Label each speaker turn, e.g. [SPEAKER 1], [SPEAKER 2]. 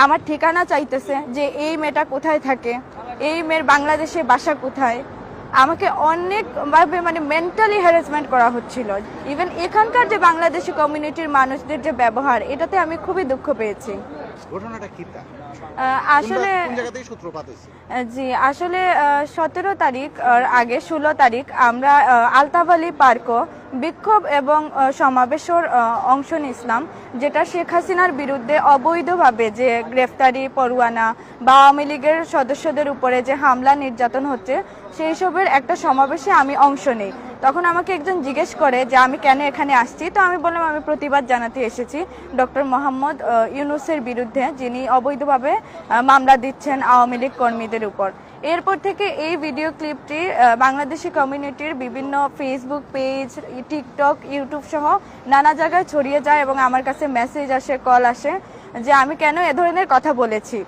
[SPEAKER 1] আমার ঠিকানা চাইতেছে যে এই মেয়েটা কোথায় থাকে, এই মেয়ের বাংলাদেশে বাসা কোথায়। আমাকে অনেকভাবে মানে মেন্টালি হ্যারাসমেন্ট করা হচ্ছিল। ইভেন এখানকার যে বাংলাদেশি কমিউনিটির মানুষদের যে ব্যবহার, এটাতে আমি খুবই দুঃখ পেয়েছি।
[SPEAKER 2] ঘটনাটা কি তা?
[SPEAKER 1] আসলে
[SPEAKER 2] কোন জায়গা থেকে সূত্রপাত হয়েছে?
[SPEAKER 1] জি, আসলে 17 তারিখ আগে 16 তারিখ আমরা আলতাফ-আলী পার্কও বিক্ষোভ এবং সমাবেশের অংশ নিয়েছিলাম, যেটা শেখ হাসিনার বিরুদ্ধে অবৈধভাবে যে গ্রেফতারি পরোয়ানা বা আওয়ামী লীগের সদস্যদের উপরে যে হামলা নির্যাতন হচ্ছে, সেই সবের একটা সমাবেশে আমি অংশ নিই। তখন আমাকে একজন জিজ্ঞেস করে যে আমি কেন এখানে আসছি। তো আমি বললাম আমি প্রতিবাদ জানাতে এসেছি ডক্টর মোহাম্মদ ইউনূসের বিরুদ্ধে, যিনি অবৈধভাবে মামলা দিচ্ছেন আওয়ামী লীগ কর্মীদের উপর। এরপর থেকে এই ভিডিও ক্লিপটি বাংলাদেশি কমিউনিটির বিভিন্ন ফেসবুক পেজ, টিকটক, ইউটিউব সহ নানা জায়গায় ছড়িয়ে যায় এবং আমার কাছে মেসেজ আসে, কল আসে যে আমি কেন এ ধরনের কথা বলেছি।